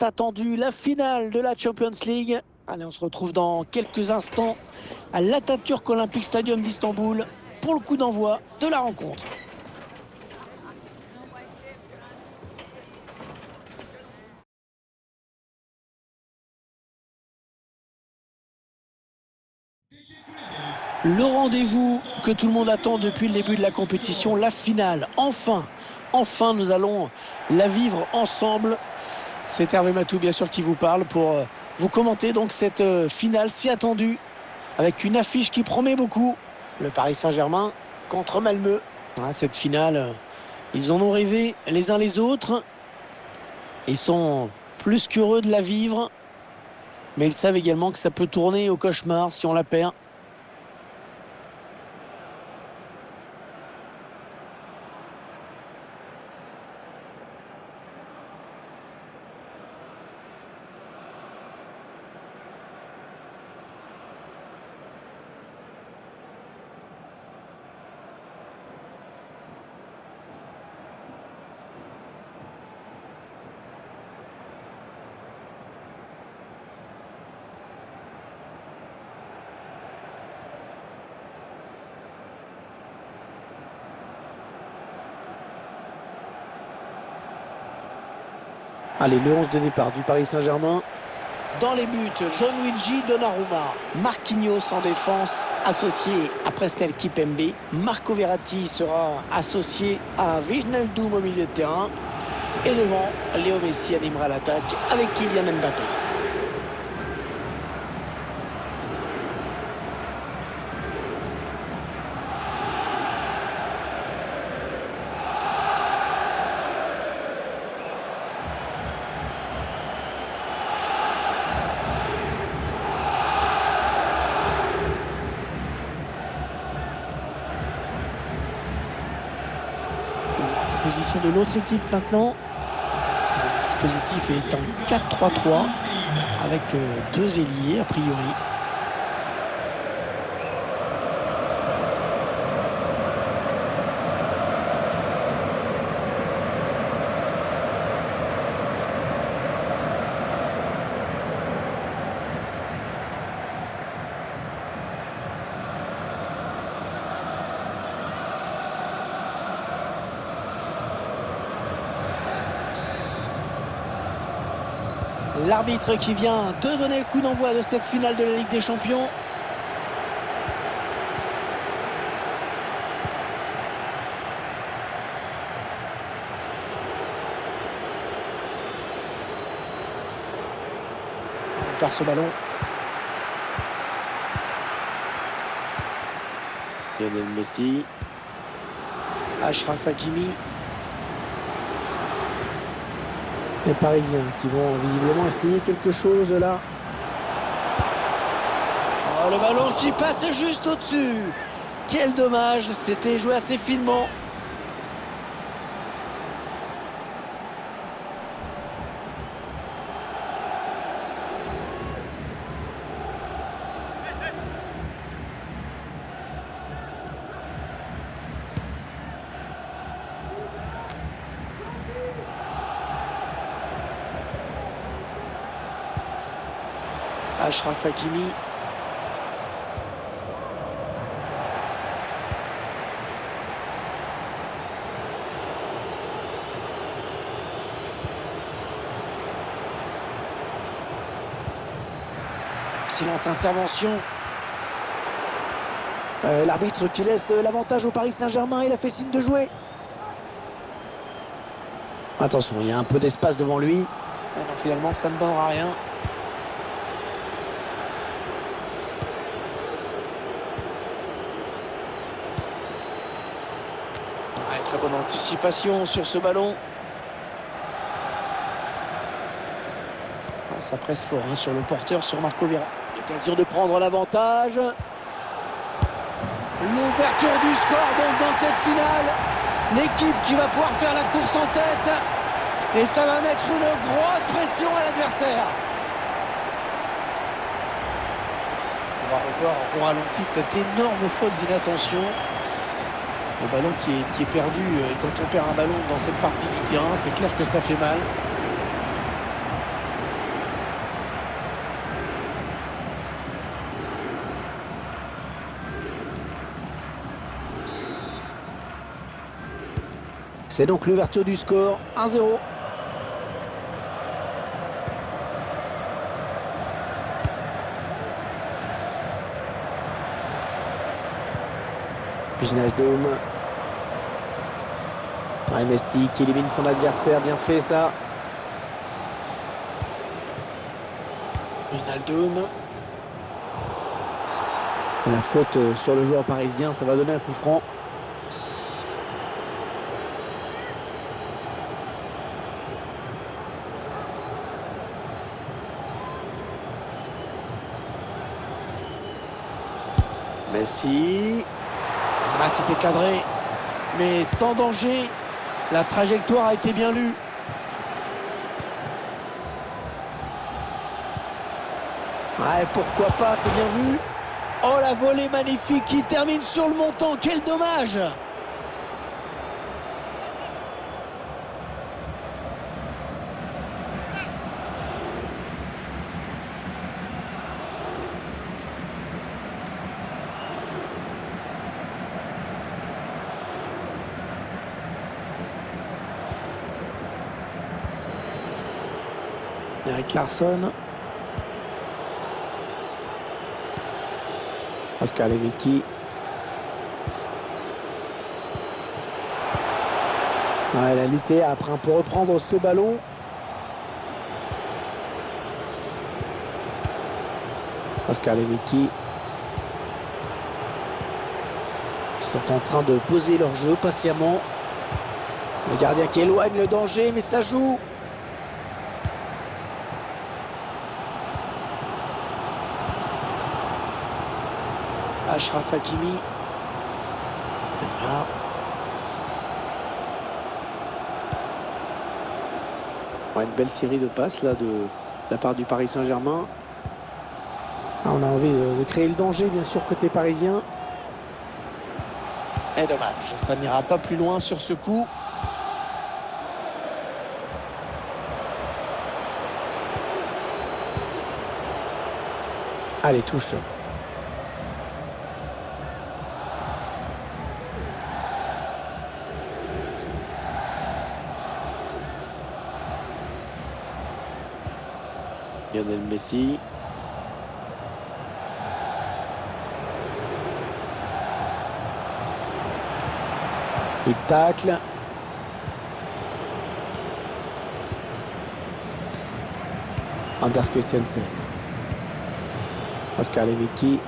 attendu, la finale de la Champions League. Allez, on se retrouve dans quelques instants à l'Atatürk Olympic Stadium d'Istanbul pour le coup d'envoi de la rencontre. Le rendez-vous que tout le monde attend depuis le début de la compétition, la finale. Enfin, nous allons la vivre ensemble. C'est Hervé Matou, bien sûr, qui vous parle pour vous commenter donc cette finale si attendue avec une affiche qui promet beaucoup. Le Paris Saint-Germain contre Malmö. Cette finale, ils en ont rêvé les uns les autres. Ils sont plus qu'heureux de la vivre. Mais ils savent également que ça peut tourner au cauchemar si on la perd. Allez, le 11 de départ du Paris Saint-Germain. Dans les buts, Gianluigi Donnarumma. Marquinhos en défense, associé à Presnel Kimpembe. Marco Verratti sera associé à Wijnaldum au milieu de terrain. Et devant, Léo Messi animera l'attaque avec Kylian Mbappé. Position de l'autre équipe maintenant. Le dispositif est en 4-3-3 avec deux ailiers a priori. L'arbitre qui vient de donner le coup d'envoi de cette finale de la Ligue des Champions. On perd ce ballon. Lionel Messi. Achraf Hakimi. Les Parisiens qui vont visiblement essayer quelque chose là. Oh, le ballon qui passe juste au-dessus. Quel dommage, c'était joué assez finement. Achraf Hakimi. Excellente intervention. L'arbitre qui laisse l'avantage au Paris Saint-Germain, il a fait signe de jouer. Attention, il y a un peu d'espace devant lui. Mais non, finalement, ça ne donnera rien. Très bonne anticipation sur ce ballon. Ça presse fort sur le porteur, sur Marco Verratti. L'occasion de prendre l'avantage. L'ouverture du score donc dans cette finale. L'équipe qui va pouvoir faire la course en tête. Et ça va mettre une grosse pression à l'adversaire. On va revoir au ralenti cette énorme faute d'inattention. Le ballon qui est perdu, et quand on perd un ballon dans cette partie du terrain, c'est clair que ça fait mal. C'est donc l'ouverture du score, 1-0. Wijnaldum. Ouais, Messi qui élimine son adversaire, bien fait ça. Wijnaldum. La faute sur le joueur parisien, ça va donner un coup franc. Messi. Ah, c'était cadré, mais sans danger. La trajectoire a été bien lue. Ouais, pourquoi pas, c'est bien vu. Oh, la volée magnifique qui termine sur le montant. Quel dommage! Eric Larsson. Oscar Lewicki. Ouais, elle a lutté après pour reprendre ce ballon. Oscar Lewicki. Ils sont en train de poser leur jeu patiemment. Le gardien qui éloigne le danger, mais ça joue. Achraf Hakimi. Ouais, une belle série de passes là de la part du Paris Saint-Germain. On a envie de créer le danger, bien sûr, côté parisien. Et dommage, ça n'ira pas plus loin sur ce coup. Allez, touche. Lionel Messi. Il tacle. Anders Christiansen. Oscar Lewicki.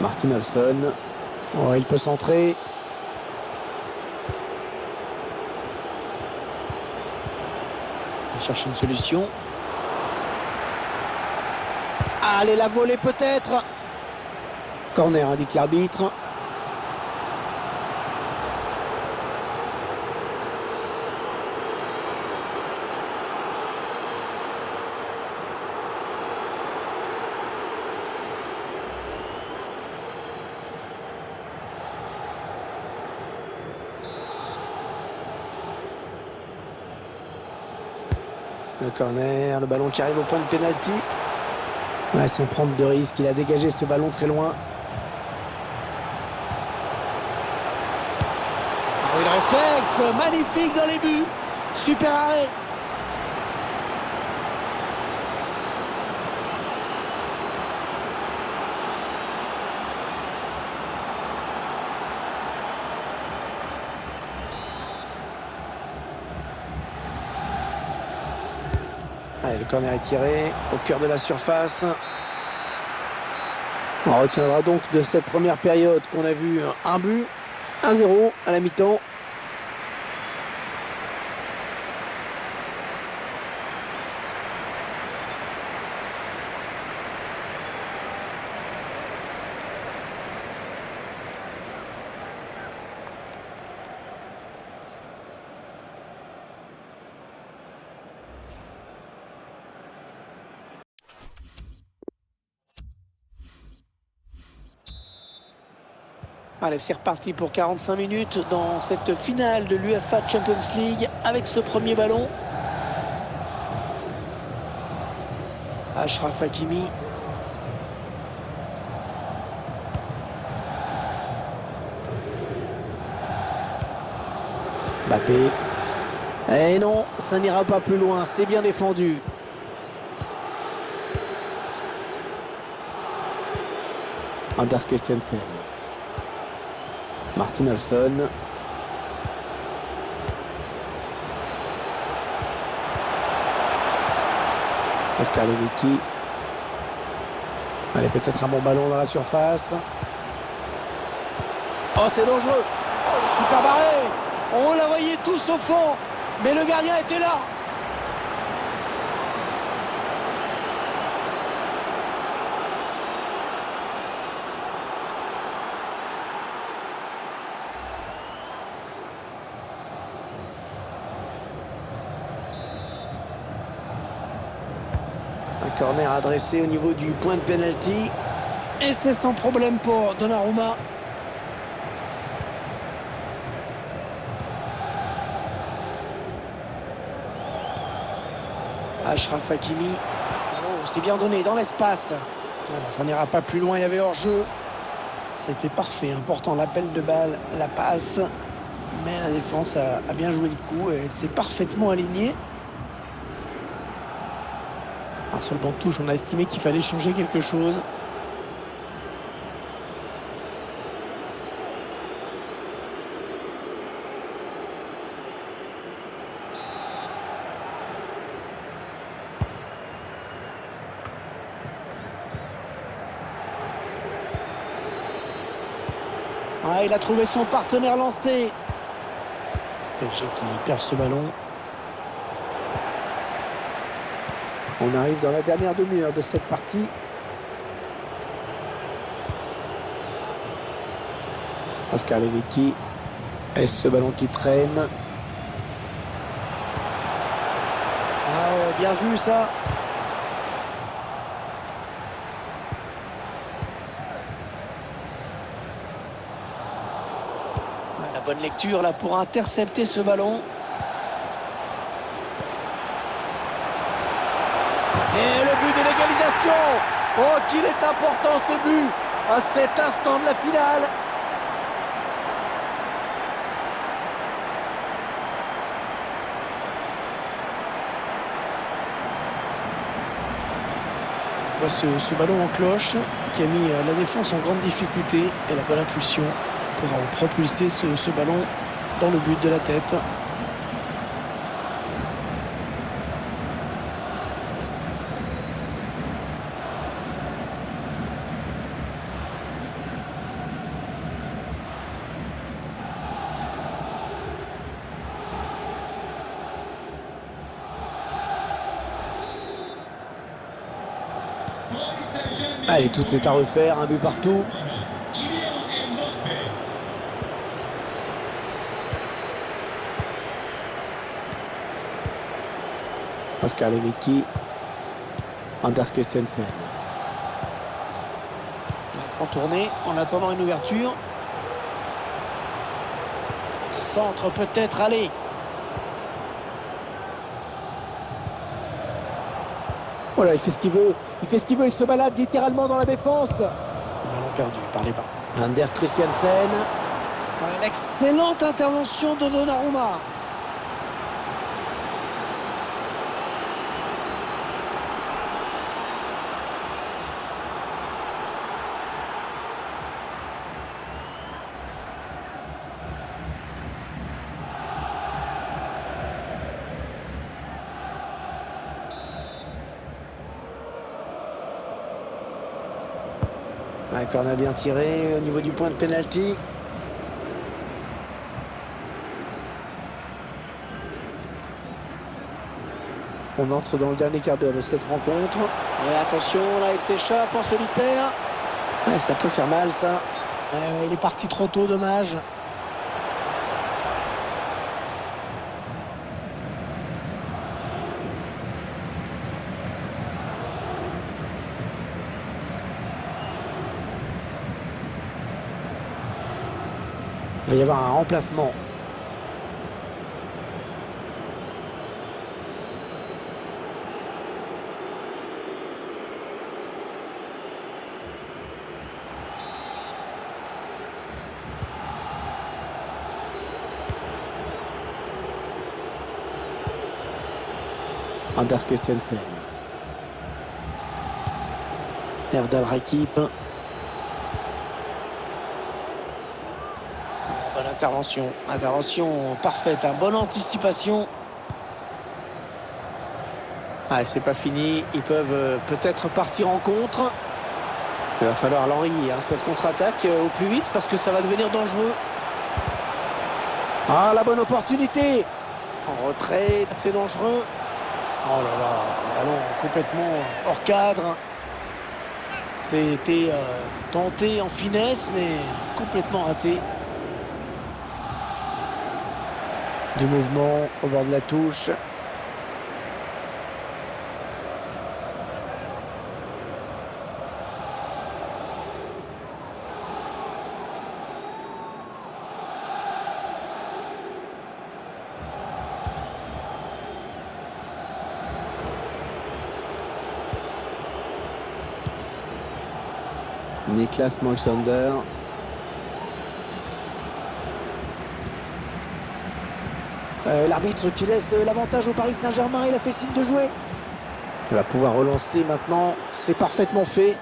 Martin Olsson. Oh, il peut centrer. Il cherche une solution. Allez, la volée peut-être. Corner, indique l'arbitre. Le corner, le ballon qui arrive au point de pénalty. Ouais, sans prendre de risque, il a dégagé ce ballon très loin. Ah oui, le réflexe, magnifique dans les buts. Super arrêt. Allez, le corner est tiré au cœur de la surface. On retiendra donc de cette première période qu'on a vu un but, 1-0 à la mi-temps. Allez, c'est reparti pour 45 minutes dans cette finale de l'UEFA Champions League avec ce premier ballon. Achraf Hakimi. Mbappé. Et non, ça n'ira pas plus loin. C'est bien défendu. Anders Christensen. Martin Olsson. Oscar Lewicki. Allez, peut-être un bon ballon dans la surface. Oh, c'est dangereux. Oh, super barré. On la voyait tous au fond. Mais le gardien était là. Un corner adressé au niveau du point de pénalty. Et c'est sans problème pour Donnarumma. Achraf Hakimi. Oh, c'est bien donné dans l'espace. Alors, ça n'ira pas plus loin, il y avait hors-jeu. C'était parfait, important l'appel de balle, la passe. Mais la défense a bien joué le coup et elle s'est parfaitement alignée. Alors, sur le banc de touche, on a estimé qu'il fallait changer quelque chose. Ah, il a trouvé son partenaire lancé. PSG qui perd ce ballon. On arrive dans la dernière demi-heure de cette partie. Oscar Lewicki. Est-ce ce ballon qui traîne? Ah, bien vu ça. La bonne lecture là pour intercepter ce ballon. Et le but de l'égalisation. Oh, qu'il est important ce but à cet instant de la finale. On voit ce ballon en cloche qui a mis la défense en grande difficulté et la bonne impulsion pour propulser ce ballon dans le but de la tête. Allez, tout est à refaire, un but partout. Oscar Lewicki. Anders Christensen. Ils font tourner en attendant une ouverture. Centre peut-être, allez. Voilà, il fait ce qu'il veut. Il fait ce qu'il veut, il se balade littéralement dans la défense. Ballon perdu par les bas. Anders Christensen. Ouais, l'excellente intervention de Donnarumma. Un corner bien tiré au niveau du point de pénalty. On entre dans le dernier quart d'heure de cette rencontre. Et attention, là il s'échappe en solitaire. Ouais, ça peut faire mal ça. Ouais, il est parti trop tôt, dommage. Il va y avoir un remplacement. Anders Christensen. Erdal Rakip. Bonne intervention. Intervention parfaite. Bonne anticipation. Ah, c'est pas fini. Ils peuvent peut-être partir en contre. Il va falloir l'enrayer, cette contre-attaque au plus vite parce que ça va devenir dangereux. Ah, la bonne opportunité. En retrait, c'est dangereux. Oh là là, ballon complètement hors cadre. C'était tenté en finesse, mais complètement raté. Du mouvement au bord de la touche. Niklas Moisander. L'arbitre qui laisse l'avantage au Paris Saint-Germain, il a fait signe de jouer. Il va pouvoir relancer maintenant, c'est parfaitement fait.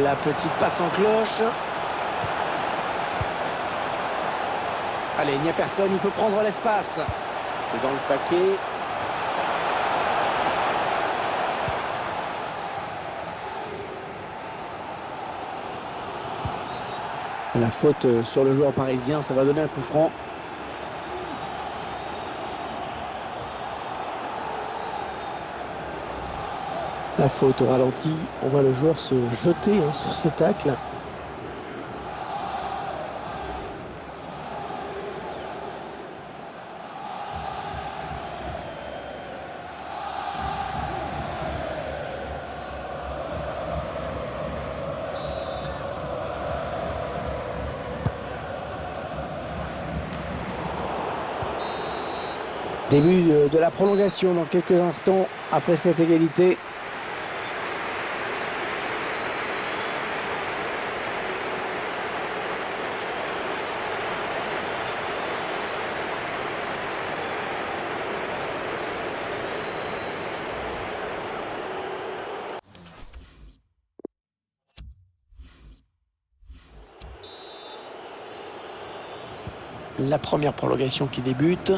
La petite passe en cloche. Allez, il n'y a personne, il peut prendre l'espace. C'est dans le paquet. La faute sur le joueur parisien, ça va donner un coup franc. La faute au ralenti, on voit le joueur se jeter sur ce tacle. Début de la prolongation dans quelques instants après cette égalité. La première prolongation qui débute.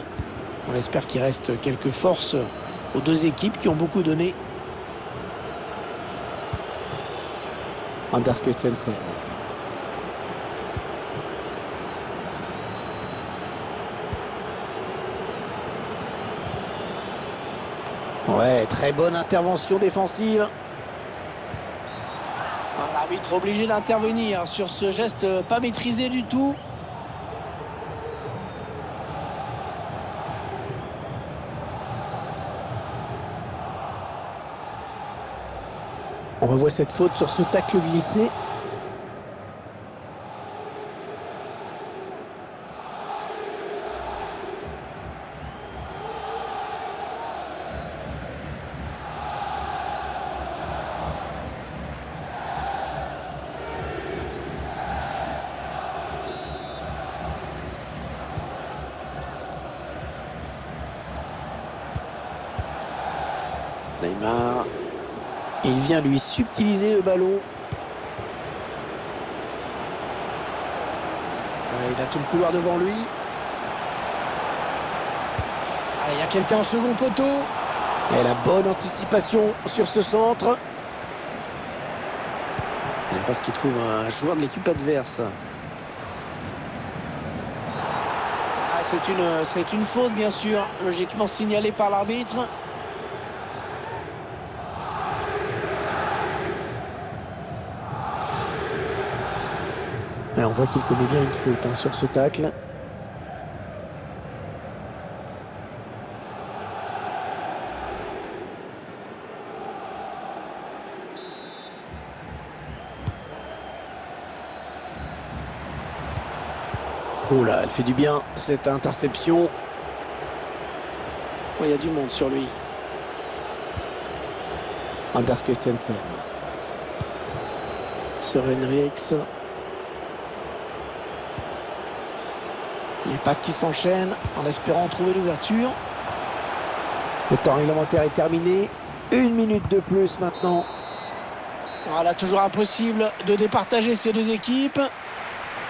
On espère qu'il reste quelques forces aux deux équipes qui ont beaucoup donné. Anders Christensen. Ouais, très bonne intervention défensive. L'arbitre obligé d'intervenir sur ce geste pas maîtrisé du tout. On revoit cette faute sur ce tacle glissé. Neymar. Il vient lui subtiliser le ballon. Il a tout le couloir devant lui. Il y a quelqu'un au second poteau. Et la bonne anticipation sur ce centre. Il n'a pas ce qu'il trouve un joueur de l'équipe adverse. C'est une faute, bien sûr, logiquement signalée par l'arbitre. Et on voit qu'il connaît bien une faute sur ce tacle. Oh là, elle fait du bien, cette interception. Oh, il y a du monde sur lui. Anders Christensen. Søren Rieks. Les passes qui s'enchaînent en espérant trouver l'ouverture. Le temps réglementaire est terminé. 1 minute de plus maintenant. Voilà, toujours impossible de départager ces deux équipes.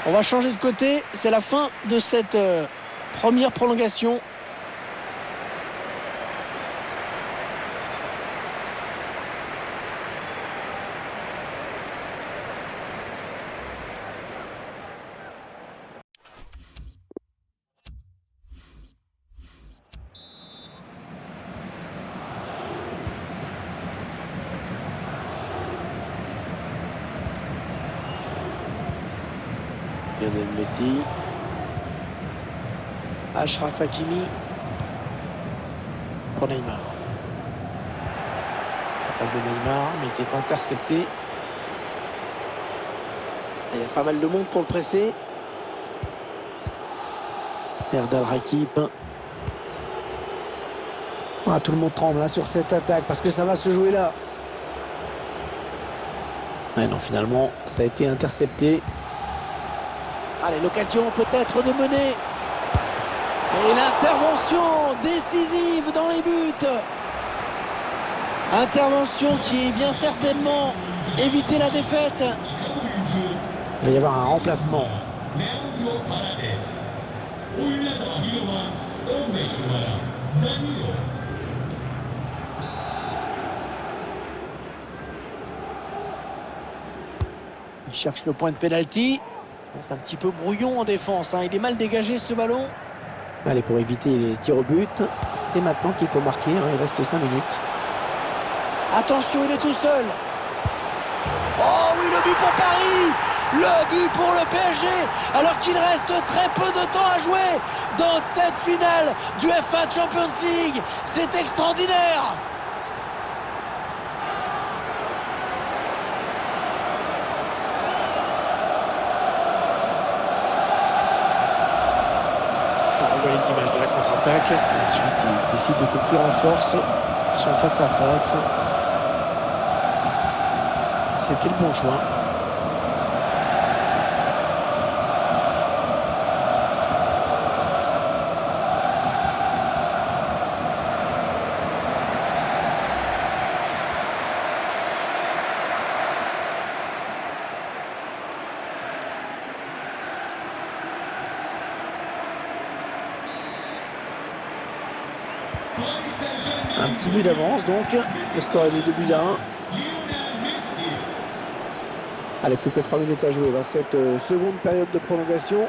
On va changer de côté. C'est la fin de cette première prolongation. Lionel Messi. Achraf Hakimi. Pour Neymar. La passe de Neymar, mais qui est interceptée. Il y a pas mal de monde pour le presser. Erdal Rakip. Ah, tout le monde tremble là, sur cette attaque parce que ça va se jouer là. Ouais, non, finalement, ça a été intercepté. Allez, l'occasion peut-être de mener. Et l'intervention décisive dans les buts. Intervention qui vient certainement éviter la défaite. Il va y avoir un remplacement. Il cherche le point de pénalty. C'est un petit peu brouillon en défense, hein. Il est mal dégagé ce ballon. Allez, pour éviter les tirs au but, c'est maintenant qu'il faut marquer, hein. Il reste 5 minutes. Attention, il est tout seul. Oh oui, le but pour Paris. Le but pour le PSG. Alors qu'il reste très peu de temps à jouer dans cette finale du FA Champions League. C'est extraordinaire. On voit les images de la contre-attaque. Ensuite, il décide de conclure en force. Ils sont face à face. C'était le bon choix. Un petit but d'avance donc. Le score est de 2-1. Allez, plus que 3 minutes à jouer dans cette seconde période de prolongation.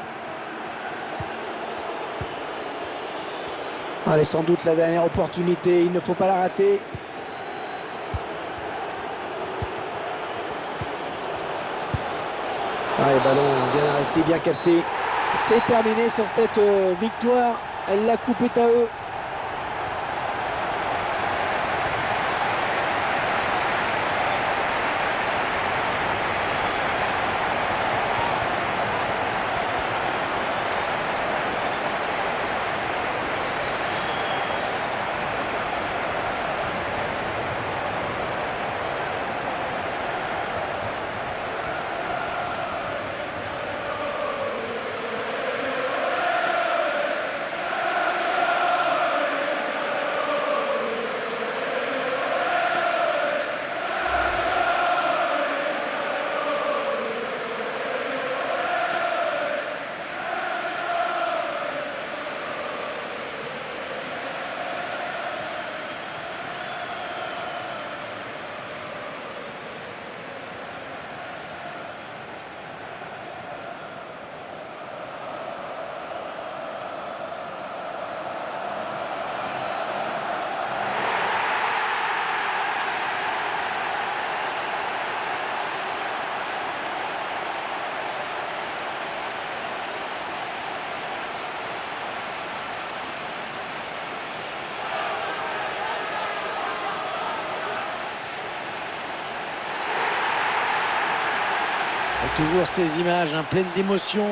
Allez, sans doute la dernière opportunité. Il ne faut pas la rater. Allez, ballon bien arrêté, bien capté. C'est terminé sur cette victoire. La coupe est à eux. Et toujours ces images pleines d'émotion.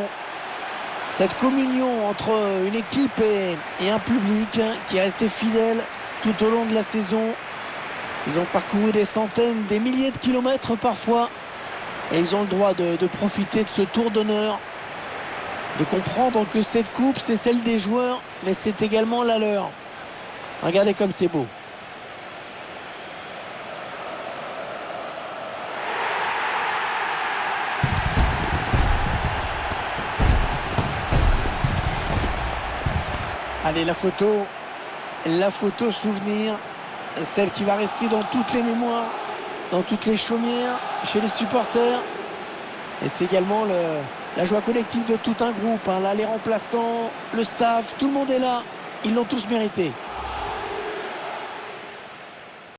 Cette communion entre une équipe et un public qui est resté fidèle tout au long de la saison. Ils ont parcouru des centaines, des milliers de kilomètres parfois. Et ils ont le droit de profiter de ce tour d'honneur. De comprendre que cette coupe, c'est celle des joueurs, mais c'est également la leur. Regardez comme c'est beau. Allez, la photo souvenir, celle qui va rester dans toutes les mémoires, dans toutes les chaumières, chez les supporters. Et c'est également la joie collective de tout un groupe, hein. Là, les remplaçants, le staff, tout le monde est là. Ils l'ont tous mérité.